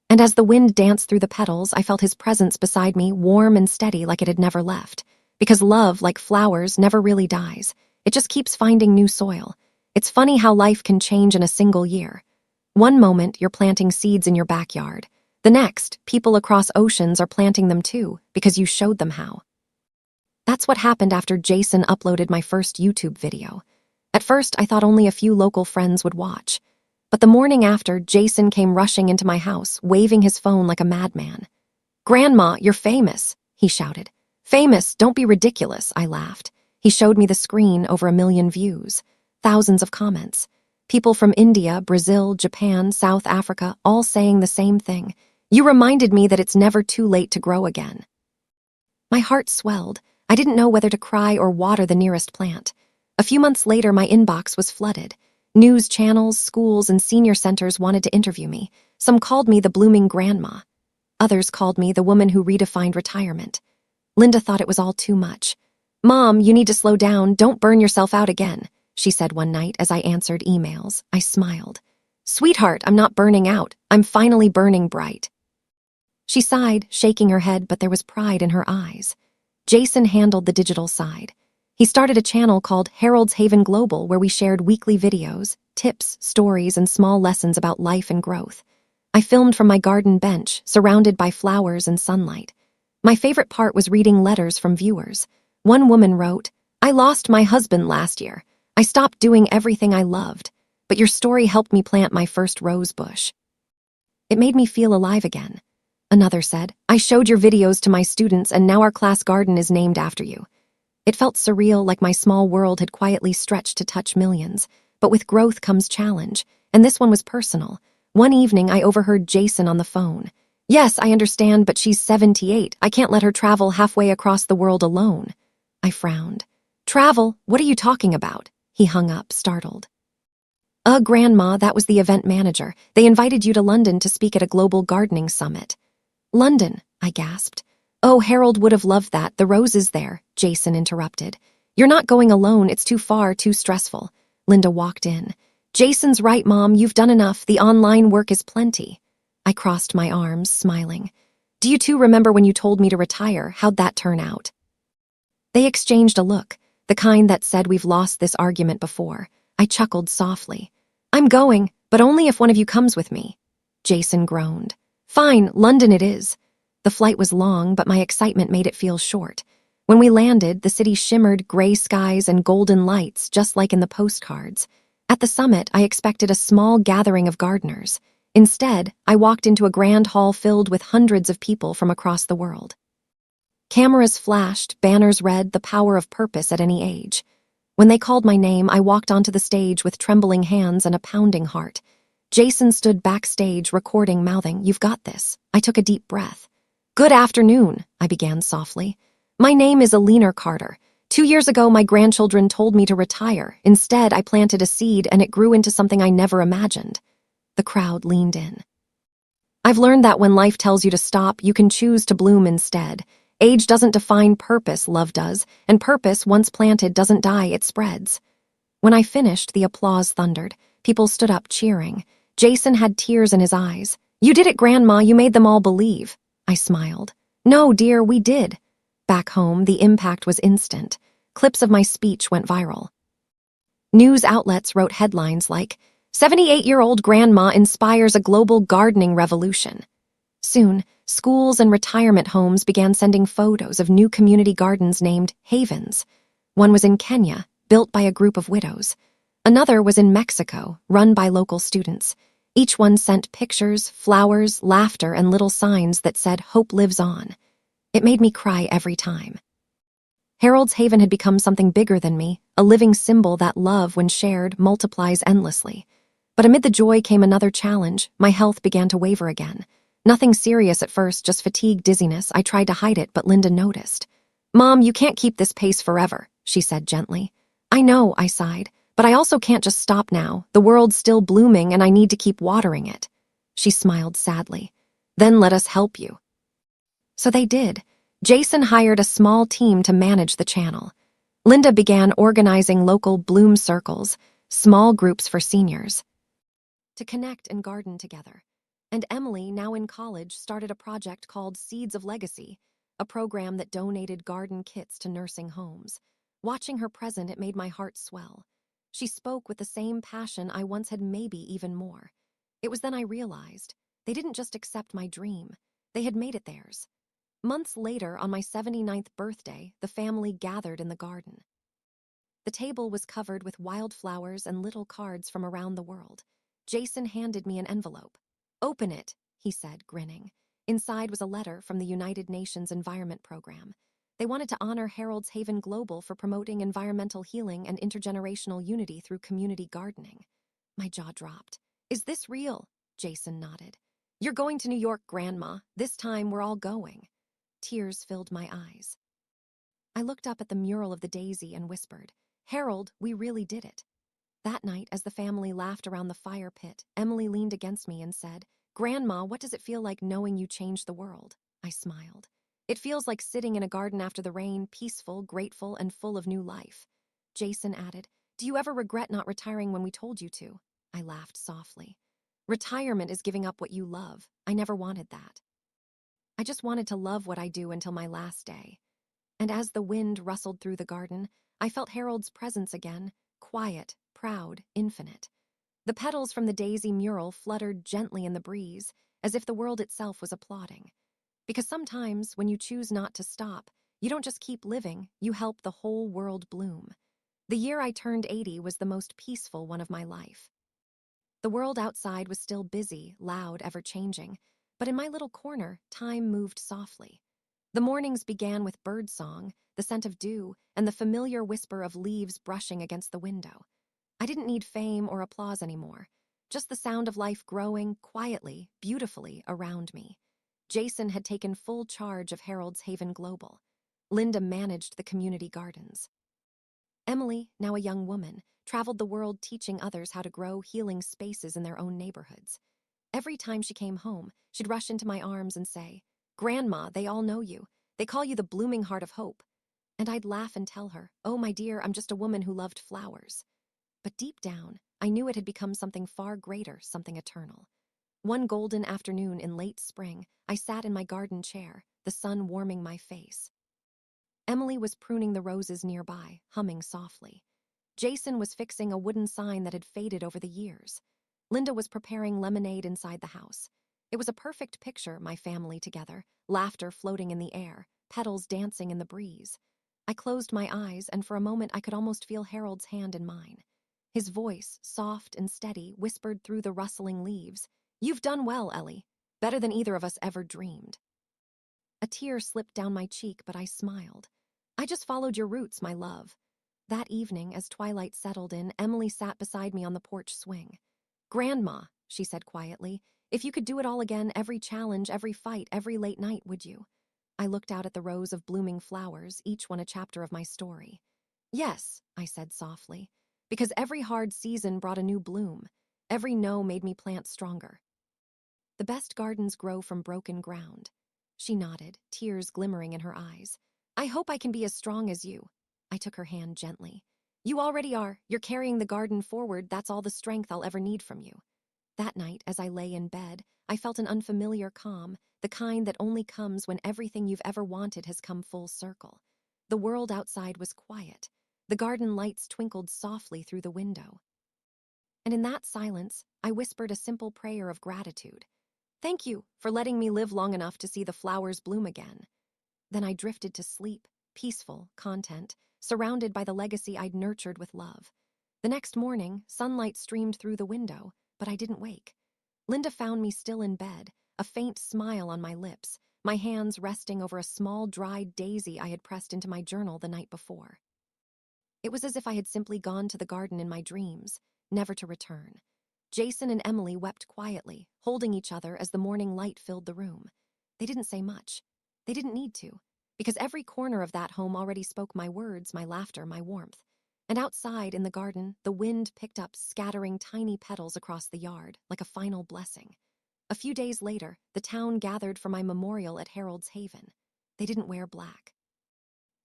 And as the wind danced through the petals, I felt his presence beside me, warm and steady like it had never left. Because love, like flowers, never really dies. It just keeps finding new soil. It's funny how life can change in a single year. One moment, you're planting seeds in your backyard. The next, people across oceans are planting them too, because you showed them how. That's what happened after Jason uploaded my first YouTube video. At first, I thought only a few local friends would watch. But the morning after, Jason came rushing into my house, waving his phone like a madman. "Grandma, you're famous," he shouted. "Famous, don't be ridiculous," I laughed. He showed me the screen, over 1 million views, thousands of comments. People from India, Brazil, Japan, South Africa, all saying the same thing. You reminded me that it's never too late to grow again. My heart swelled. I didn't know whether to cry or water the nearest plant. A few months later, my inbox was flooded. News channels, schools, and senior centers wanted to interview me. Some called me the blooming grandma. Others called me the woman who redefined retirement. Linda thought it was all too much. "Mom, you need to slow down. Don't burn yourself out again," she said one night as I answered emails. I smiled. "Sweetheart, I'm not burning out. I'm finally burning bright." She sighed, shaking her head, but there was pride in her eyes. Jason handled the digital side. He started a channel called Harold's Haven Global where we shared weekly videos, tips, stories, and small lessons about life and growth. I filmed from my garden bench, surrounded by flowers and sunlight. My favorite part was reading letters from viewers. One woman wrote, "I lost my husband last year. I stopped doing everything I loved, but your story helped me plant my first rose bush. It made me feel alive again." Another said, "I showed your videos to my students and now our class garden is named after you." It felt surreal, like my small world had quietly stretched to touch millions. But with growth comes challenge, and this one was personal. One evening, I overheard Jason on the phone. "Yes, I understand, but she's 78. I can't let her travel halfway across the world alone." I frowned. "Travel? What are you talking about?" He hung up, startled. Grandma, that was the event manager. They invited you to London to speak at a global gardening summit." "London," I gasped. "Oh, Harold would have loved that. The roses there," Jason interrupted. "You're not going alone. It's too far, too stressful." Linda walked in. "Jason's right, Mom. You've done enough. The online work is plenty." I crossed my arms, smiling. "Do you two remember when you told me to retire? How'd that turn out?" They exchanged a look, the kind that said, "We've lost this argument before." I chuckled softly. "I'm going, but only if one of you comes with me." Jason groaned. "Fine, London it is." The flight was long, but my excitement made it feel short. When we landed, the city shimmered gray skies and golden lights, just like in the postcards. At the summit, I expected a small gathering of gardeners. Instead, I walked into a grand hall filled with hundreds of people from across the world. Cameras flashed, banners read, "The power of purpose at any age." When they called my name, I walked onto the stage with trembling hands and a pounding heart. Jason stood backstage, recording, mouthing, "You've got this." I took a deep breath. "Good afternoon," I began softly. "My name is Alina Carter. 2 years ago, my grandchildren told me to retire. Instead, I planted a seed and it grew into something I never imagined." The crowd leaned in. "I've learned that when life tells you to stop, you can choose to bloom instead. Age doesn't define purpose, love does, and purpose, once planted, doesn't die, it spreads." When I finished, the applause thundered. People stood up, cheering. Jason had tears in his eyes. "You did it, Grandma. You made them all believe." I smiled. "No, dear, we did." Back home, the impact was instant. Clips of my speech went viral. News outlets wrote headlines like, "78-year-old grandma inspires a global gardening revolution." Soon, schools and retirement homes began sending photos of new community gardens named Havens. One was in Kenya, built by a group of widows. Another was in Mexico, run by local students. Each one sent pictures, flowers, laughter, and little signs that said, "Hope lives on." It made me cry every time. Harold's Haven had become something bigger than me, a living symbol that love, when shared, multiplies endlessly. But amid the joy came another challenge. My health began to waver again. Nothing serious at first, just fatigue, dizziness. I tried to hide it, but Linda noticed. "Mom, you can't keep this pace forever," she said gently. "I know," I sighed, "but I also can't just stop now. The world's still blooming and I need to keep watering it." She smiled sadly. "Then let us help you." So they did. Jason hired a small team to manage the channel. Linda began organizing local bloom circles, small groups for seniors, to connect and garden together. And Emily, now in college, started a project called Seeds of Legacy, a program that donated garden kits to nursing homes. Watching her present, it made my heart swell. She spoke with the same passion I once had, maybe even more. It was then I realized they didn't just accept my dream, they had made it theirs. Months later, on my 79th birthday, the family gathered in the garden. The table was covered with wildflowers and little cards from around the world. Jason handed me an envelope. "Open it," he said, grinning. Inside was a letter from the United Nations Environment Program. They wanted to honor Harold's Haven Global for promoting environmental healing and intergenerational unity through community gardening. My jaw dropped. "Is this real?" Jason nodded. "You're going to New York, Grandma. This time we're all going." Tears filled my eyes. I looked up at the mural of the daisy and whispered, "Harold, we really did it." That night, as the family laughed around the fire pit, Emily leaned against me and said, "Grandma, what does it feel like knowing you changed the world?" I smiled. "It feels like sitting in a garden after the rain, peaceful, grateful, and full of new life." Jason added, "Do you ever regret not retiring when we told you to?" I laughed softly. "Retirement is giving up what you love. I never wanted that. I just wanted to love what I do until my last day." And as the wind rustled through the garden, I felt Harold's presence again, quiet, proud, infinite. The petals from the daisy mural fluttered gently in the breeze, as if the world itself was applauding. Because sometimes, when you choose not to stop, you don't just keep living, you help the whole world bloom. The year I turned 80 was the most peaceful one of my life. The world outside was still busy, loud, ever-changing, but in my little corner, time moved softly. The mornings began with birdsong, the scent of dew, and the familiar whisper of leaves brushing against the window. I didn't need fame or applause anymore, just the sound of life growing quietly, beautifully around me. Jason had taken full charge of Harold's Haven Global. Linda managed the community gardens. Emily, now a young woman, traveled the world teaching others how to grow healing spaces in their own neighborhoods. Every time she came home, she'd rush into my arms and say, "Grandma, they all know you. They call you the blooming heart of hope." And I'd laugh and tell her, "Oh, my dear, I'm just a woman who loved flowers." But deep down, I knew it had become something far greater, something eternal. One golden afternoon in late spring, I sat in my garden chair, the sun warming my face. Emily was pruning the roses nearby, humming softly. Jason was fixing a wooden sign that had faded over the years. Linda was preparing lemonade inside the house. It was a perfect picture, my family together, laughter floating in the air, petals dancing in the breeze. I closed my eyes, and for a moment I could almost feel Harold's hand in mine. His voice, soft and steady, whispered through the rustling leaves, "You've done well, Ellie. Better than either of us ever dreamed." A tear slipped down my cheek, but I smiled. "I just followed your roots, my love." That evening, as twilight settled in, Emily sat beside me on the porch swing. "Grandma," she said quietly, "if you could do it all again, every challenge, every fight, every late night, would you?" I looked out at the rows of blooming flowers, each one a chapter of my story. "Yes," I said softly, "because every hard season brought a new bloom. Every no made me plant stronger. The best gardens grow from broken ground." She nodded, tears glimmering in her eyes. "I hope I can be as strong as you." I took her hand gently. "You already are. You're carrying the garden forward. That's all the strength I'll ever need from you." That night, as I lay in bed, I felt an unfamiliar calm, the kind that only comes when everything you've ever wanted has come full circle. The world outside was quiet. The garden lights twinkled softly through the window. And in that silence, I whispered a simple prayer of gratitude. "Thank you for letting me live long enough to see the flowers bloom again." Then I drifted to sleep, peaceful, content, surrounded by the legacy I'd nurtured with love. The next morning, sunlight streamed through the window, but I didn't wake. Linda found me still in bed, a faint smile on my lips, my hands resting over a small dried daisy I had pressed into my journal the night before. It was as if I had simply gone to the garden in my dreams, never to return. Jason and Emily wept quietly, holding each other as the morning light filled the room. They didn't say much. They didn't need to, because every corner of that home already spoke my words, my laughter, my warmth. And outside, in the garden, the wind picked up, scattering tiny petals across the yard, like a final blessing. A few days later, the town gathered for my memorial at Harold's Haven. They didn't wear black.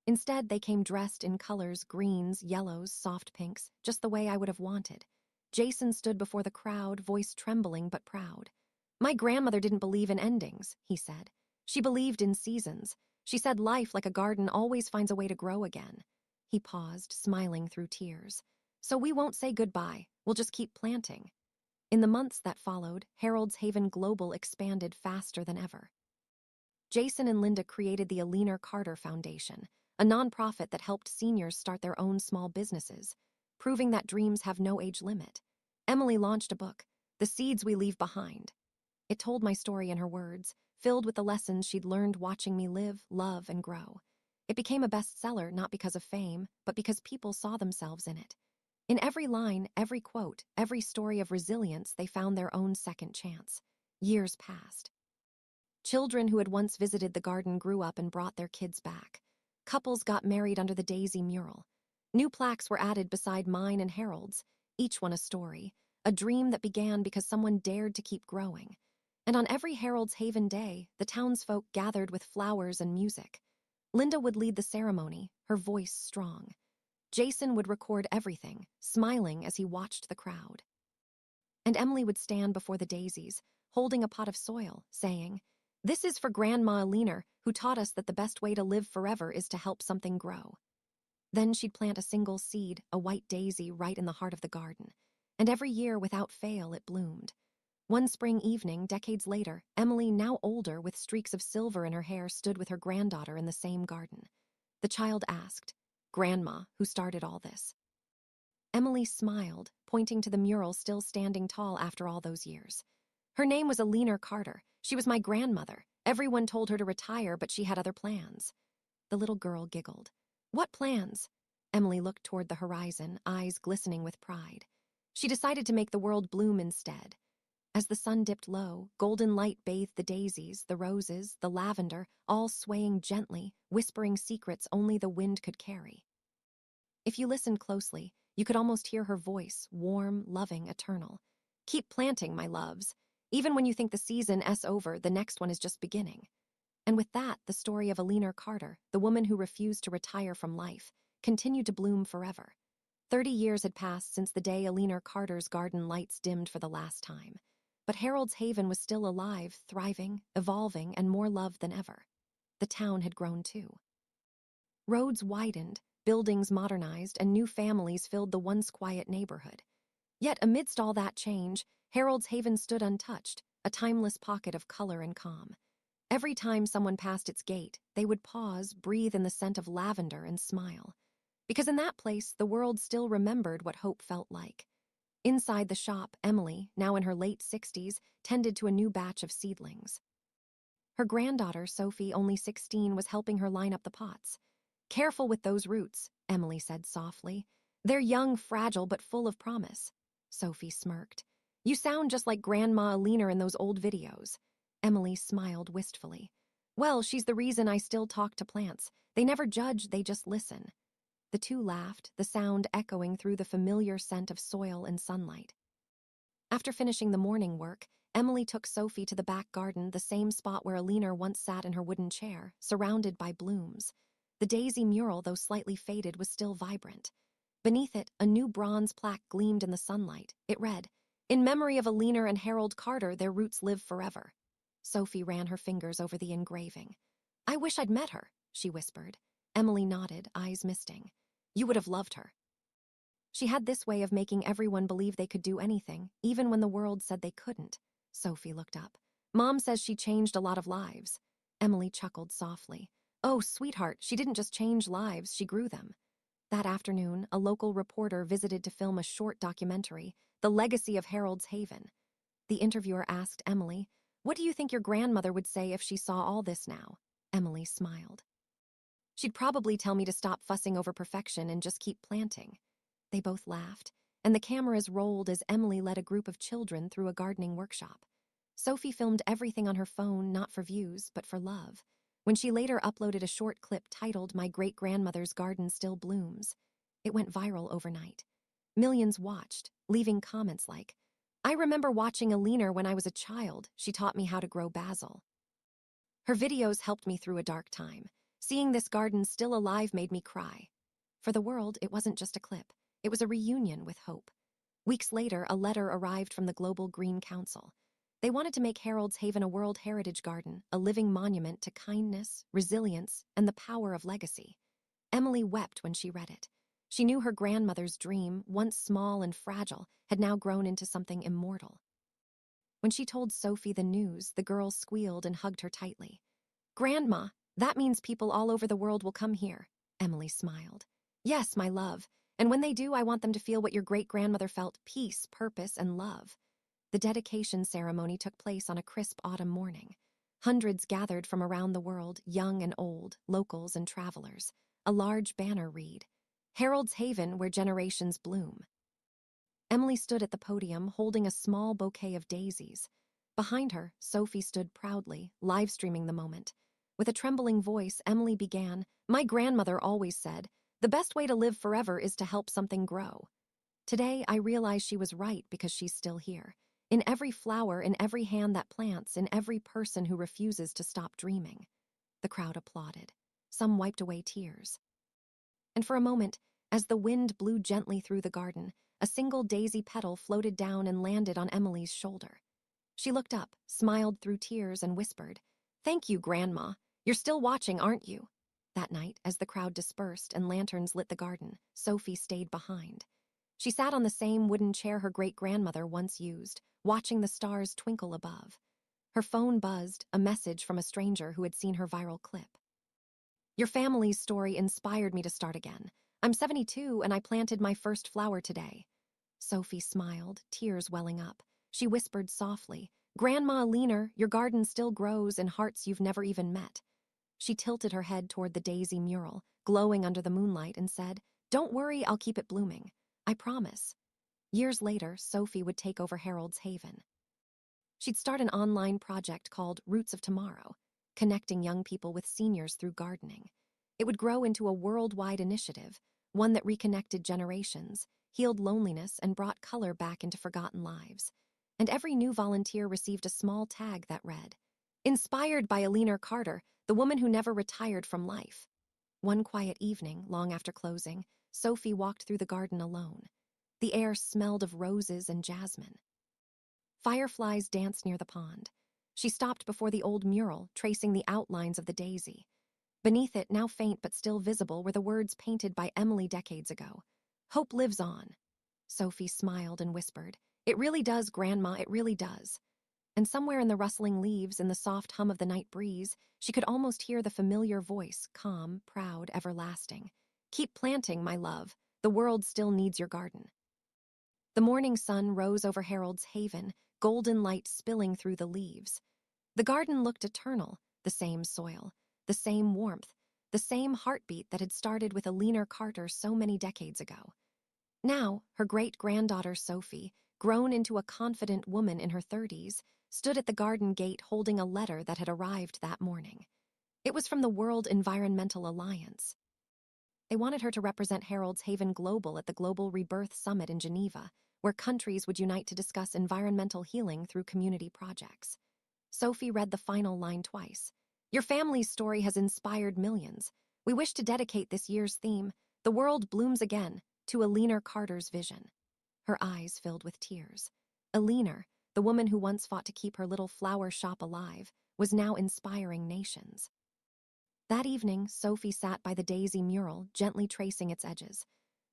Instead, they came dressed in colors, greens, yellows, soft pinks, just the way I would have wanted. Jason stood before the crowd, voice trembling but proud. "My grandmother didn't believe in endings," he said. "She believed in seasons. She said life, like a garden, always finds a way to grow again." He paused, smiling through tears. "So we won't say goodbye. We'll just keep planting." In the months that followed, Harold's Haven Global expanded faster than ever. Jason and Linda created the Alina Carter Foundation, a nonprofit that helped seniors start their own small businesses, proving that dreams have no age limit. Emily launched a book, The Seeds We Leave Behind. It told my story in her words, filled with the lessons she'd learned watching me live, love, and grow. It became a bestseller not because of fame, but because people saw themselves in it. In every line, every quote, every story of resilience, they found their own second chance. Years passed. Children who had once visited the garden grew up and brought their kids back. Couples got married under the daisy mural. New plaques were added beside mine and Harold's, each one a story, a dream that began because someone dared to keep growing. And on every Harold's Haven day, the townsfolk gathered with flowers and music. Linda would lead the ceremony, her voice strong. Jason would record everything, smiling as he watched the crowd. And Emily would stand before the daisies, holding a pot of soil, saying, "This is for Grandma Aliner, who taught us that the best way to live forever is to help something grow." Then she'd plant a single seed, a white daisy, right in the heart of the garden. And every year, without fail, it bloomed. One spring evening, decades later, Emily, now older with streaks of silver in her hair, stood with her granddaughter in the same garden. The child asked, "Grandma, who started all this?" Emily smiled, pointing to the mural still standing tall after all those years. "Her name was Aliner Carter. She was my grandmother. Everyone told her to retire, but she had other plans." The little girl giggled. "What plans?" Emily looked toward the horizon, eyes glistening with pride. "She decided to make the world bloom instead." As the sun dipped low, golden light bathed the daisies, the roses, the lavender, all swaying gently, whispering secrets only the wind could carry. If you listened closely, you could almost hear her voice, warm, loving, eternal. "Keep planting, my loves. Even when you think the season's over, the next one is just beginning." And with that, the story of Aliner Carter, the woman who refused to retire from life, continued to bloom forever. 30 years had passed since the day Aliner Carter's garden lights dimmed for the last time. But Harold's Haven was still alive, thriving, evolving, and more loved than ever. The town had grown too. Roads widened, buildings modernized, and new families filled the once quiet neighborhood. Yet amidst all that change, Harold's Haven stood untouched, a timeless pocket of color and calm. Every time someone passed its gate, they would pause, breathe in the scent of lavender, and smile. Because in that place, the world still remembered what hope felt like. Inside the shop, Emily, now in her late 60s, tended to a new batch of seedlings. Her granddaughter, Sophie, only 16, was helping her line up the pots. "Careful with those roots," Emily said softly. "They're young, fragile, but full of promise." Sophie smirked. "You sound just like Grandma Aliner in those old videos." Emily smiled wistfully. "Well, she's the reason I still talk to plants. They never judge, they just listen." The two laughed, the sound echoing through the familiar scent of soil and sunlight. After finishing the morning work, Emily took Sophie to the back garden, the same spot where Aliner once sat in her wooden chair, surrounded by blooms. The daisy mural, though slightly faded, was still vibrant. Beneath it, a new bronze plaque gleamed in the sunlight. It read, "In memory of Aliner and Harold Carter, their roots live forever." Sophie ran her fingers over the engraving. "I wish I'd met her," she whispered. Emily nodded, eyes misting. "You would have loved her." She had this way of making everyone believe they could do anything, even when the world said they couldn't. Sophie looked up. "Mom says she changed a lot of lives." Emily chuckled softly. "Oh, sweetheart, she didn't just change lives, she grew them." That afternoon, a local reporter visited to film a short documentary, The Legacy of Harold's Haven. The interviewer asked Emily, "What do you think your grandmother would say if she saw all this now?" Emily smiled. "She'd probably tell me to stop fussing over perfection and just keep planting." They both laughed, and the cameras rolled as Emily led a group of children through a gardening workshop. Sophie filmed everything on her phone, not for views, but for love. When she later uploaded a short clip titled "My Great-Grandmother's Garden Still Blooms," it went viral overnight. Millions watched, leaving comments like, "I remember watching Aliner when I was a child. She taught me how to grow basil." Her videos helped me through a dark time. Seeing this garden still alive made me cry. For the world, it wasn't just a clip. It was a reunion with hope. Weeks later, a letter arrived from the Global Green Council. They wanted to make Harold's Haven a World Heritage Garden, a living monument to kindness, resilience, and the power of legacy. Emily wept when she read it. She knew her grandmother's dream, once small and fragile, had now grown into something immortal. When she told Sophie the news, the girl squealed and hugged her tightly. "Grandma, that means people all over the world will come here." Emily smiled. "Yes, my love. And when they do, I want them to feel what your great-grandmother felt, peace, purpose, and love." The dedication ceremony took place on a crisp autumn morning. Hundreds gathered from around the world, young and old, locals and travelers. A large banner read, "Harold's Haven, where generations bloom." Emily stood at the podium holding a small bouquet of daisies. Behind her, Sophie stood proudly, live-streaming the moment. With a trembling voice, Emily began, "My grandmother always said, the best way to live forever is to help something grow. Today, I realize she was right because she's still here. In every flower, in every hand that plants, in every person who refuses to stop dreaming." The crowd applauded. Some wiped away tears. And for a moment, as the wind blew gently through the garden, a single daisy petal floated down and landed on Emily's shoulder. She looked up, smiled through tears, and whispered, "Thank you, Grandma. You're still watching, aren't you?" That night, as the crowd dispersed and lanterns lit the garden, Sophie stayed behind. She sat on the same wooden chair her great-grandmother once used, watching the stars twinkle above. Her phone buzzed, a message from a stranger who had seen her viral clip. "Your family's story inspired me to start again. I'm 72 and I planted my first flower today." Sophie smiled, tears welling up. She whispered softly, "Grandma Leaner, your garden still grows in hearts you've never even met." She tilted her head toward the daisy mural, glowing under the moonlight, and said, "Don't worry, I'll keep it blooming. I promise." Years later, Sophie would take over Harold's Haven. She'd start an online project called Roots of Tomorrow, connecting young people with seniors through gardening. It would grow into a worldwide initiative, one that reconnected generations, healed loneliness, and brought color back into forgotten lives. And every new volunteer received a small tag that read, "Inspired by Alina Carter, the woman who never retired from life." One quiet evening, long after closing, Sophie walked through the garden alone. The air smelled of roses and jasmine. Fireflies danced near the pond. She stopped before the old mural, tracing the outlines of the daisy. Beneath it, now faint but still visible, were the words painted by Emily decades ago. "Hope lives on." Sophie smiled and whispered, "It really does, Grandma, it really does." And somewhere in the rustling leaves, in the soft hum of the night breeze, she could almost hear the familiar voice, calm, proud, everlasting. "Keep planting, my love. The world still needs your garden." The morning sun rose over Harold's Haven, golden light spilling through the leaves. The garden looked eternal, the same soil, the same warmth, the same heartbeat that had started with Alina Carter so many decades ago. Now, her great-granddaughter Sophie, grown into a confident woman in her 30s, stood at the garden gate holding a letter that had arrived that morning. It was from the World Environmental Alliance. They wanted her to represent Harold's Haven Global at the Global Rebirth Summit in Geneva, where countries would unite to discuss environmental healing through community projects. Sophie read the final line twice. "Your family's story has inspired millions. We wish to dedicate this year's theme, 'The World Blooms Again,' to Alina Carter's vision." Her eyes filled with tears. Alina, the woman who once fought to keep her little flower shop alive, was now inspiring nations. That evening, Sophie sat by the daisy mural, gently tracing its edges.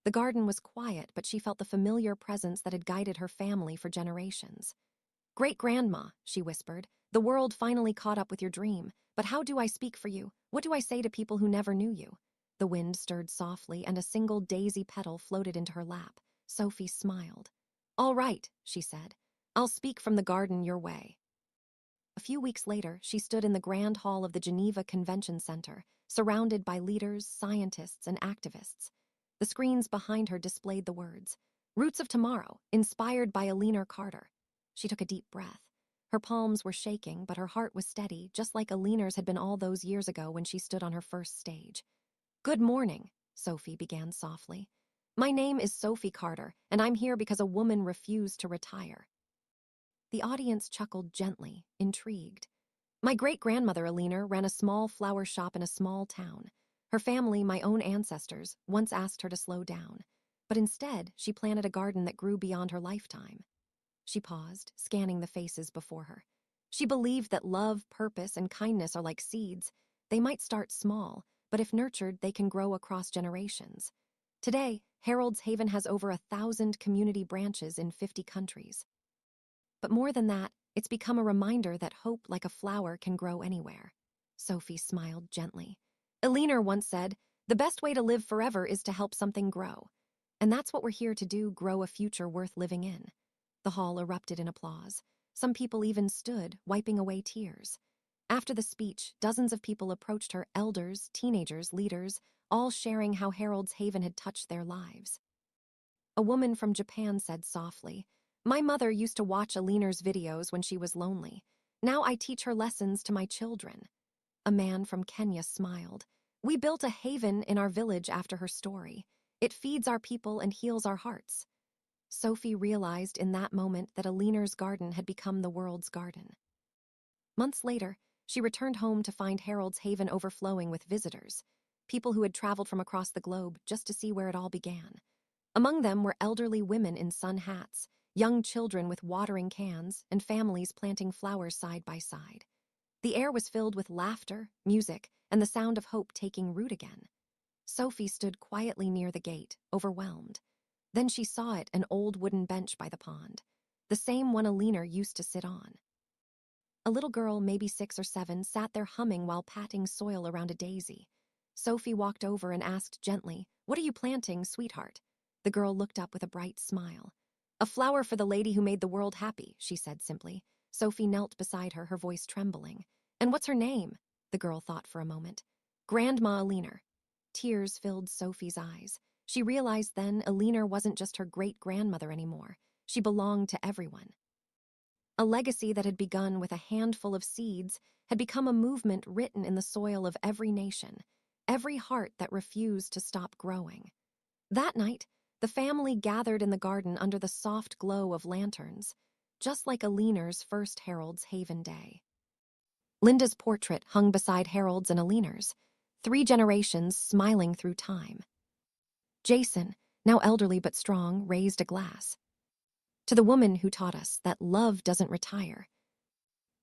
The garden was quiet, but she felt the familiar presence that had guided her family for generations. "Great-grandma," she whispered, "the world finally caught up with your dream. But how do I speak for you? What do I say to people who never knew you?" The wind stirred softly, and a single daisy petal floated into her lap. Sophie smiled. "All right," she said. "I'll speak from the garden your way." A few weeks later, she stood in the Grand Hall of the Geneva Convention Center, surrounded by leaders, scientists, and activists. The screens behind her displayed the words, "Roots of Tomorrow, inspired by Alina Carter." She took a deep breath. Her palms were shaking, but her heart was steady, just like Alina's had been all those years ago when she stood on her first stage. "Good morning," Sophie began softly. "My name is Sophie Carter, and I'm here because a woman refused to retire." The audience chuckled gently, intrigued. "My great-grandmother, Alina, ran a small flower shop in a small town. Her family, my own ancestors, once asked her to slow down. But instead, she planted a garden that grew beyond her lifetime." She paused, scanning the faces before her. She believed that love, purpose, and kindness are like seeds. They might start small, but if nurtured, they can grow across generations. Today, Harold's Haven has over 1,000 community branches in 50 countries. But more than that, it's become a reminder that hope, like a flower, can grow anywhere. Sophie smiled gently. "Alina once said, 'The best way to live forever is to help something grow.' And that's what we're here to do, grow a future worth living in." The hall erupted in applause. Some people even stood, wiping away tears. After the speech, dozens of people approached her, elders, teenagers, leaders, all sharing how Harold's Haven had touched their lives. A woman from Japan said softly, My mother used to watch Aliner's videos when she was lonely. Now I teach her lessons to my children. A man from Kenya smiled. We built a haven in our village after her story. It feeds our people and heals our hearts. Sophie realized in that moment that Aliner's garden had become the world's garden. Months later, she returned home to find Harold's haven overflowing with visitors, people who had traveled from across the globe just to see where it all began. Among them were elderly women in sun hats, young children with watering cans, and families planting flowers side by side. The air was filled with laughter, music, and the sound of hope taking root again. Sophie stood quietly near the gate, overwhelmed. Then she saw it, an old wooden bench by the pond, the same one Aliner used to sit on. A little girl, maybe 6 or 7, sat there humming while patting soil around a daisy. Sophie walked over and asked gently, "What are you planting, sweetheart?" The girl looked up with a bright smile. "A flower for the lady who made the world happy," she said simply. Sophie knelt beside her, her voice trembling. "And what's her name?" The girl thought for a moment. "Grandma Aliner." Tears filled Sophie's eyes. She realized then Aliner wasn't just her great-grandmother anymore. She belonged to everyone. A legacy that had begun with a handful of seeds had become a movement written in the soil of every nation, every heart that refused to stop growing. That night, the family gathered in the garden under the soft glow of lanterns, just like Aliner's first Harold's Haven day. Linda's portrait hung beside Harold's and Aliner's, 3 generations smiling through time. Jason, now elderly but strong, raised a glass. "To the woman who taught us that love doesn't retire."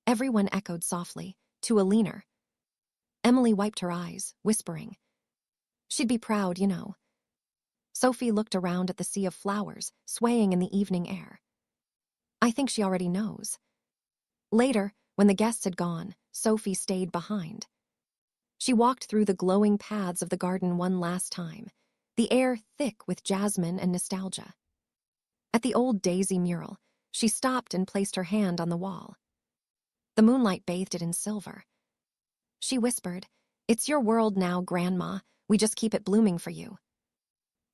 Everyone echoed softly, "To Aliner." Emily wiped her eyes, whispering, "She'd be proud, you know." Sophie looked around at the sea of flowers, swaying in the evening air. "I think she already knows." Later, when the guests had gone, Sophie stayed behind. She walked through the glowing paths of the garden one last time, the air thick with jasmine and nostalgia. At the old daisy mural, she stopped and placed her hand on the wall. The moonlight bathed it in silver. She whispered, "It's your world now, Grandma. We just keep it blooming for you."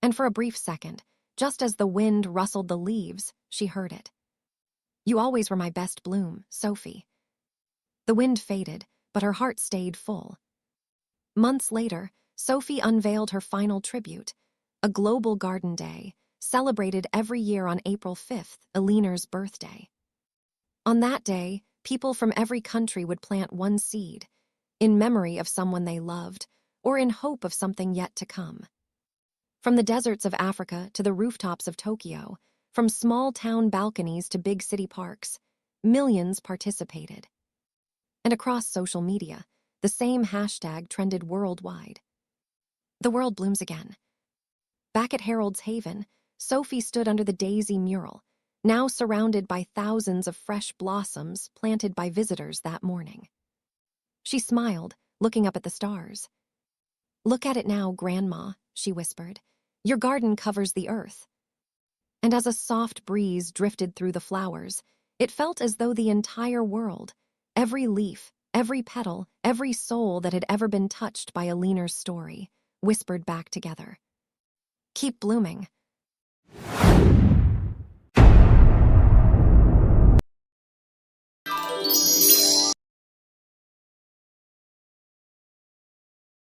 And for a brief second, just as the wind rustled the leaves, she heard it. "You always were my best bloom, Sophie." The wind faded, but her heart stayed full. Months later, Sophie unveiled her final tribute, a global garden day, celebrated every year on April 5th, Aliner's birthday. On that day, people from every country would plant one seed, in memory of someone they loved, or in hope of something yet to come. From the deserts of Africa to the rooftops of Tokyo, from small town balconies to big city parks, millions participated. And across social media, the same hashtag trended worldwide. The world blooms again. Back at Harold's Haven, Sophie stood under the daisy mural, now surrounded by thousands of fresh blossoms planted by visitors that morning. She smiled, looking up at the stars. "Look at it now, Grandma," she whispered. "Your garden covers the earth." And as a soft breeze drifted through the flowers, it felt as though the entire world, every leaf, every petal, every soul that had ever been touched by Aliner's story, whispered back together. "Keep blooming.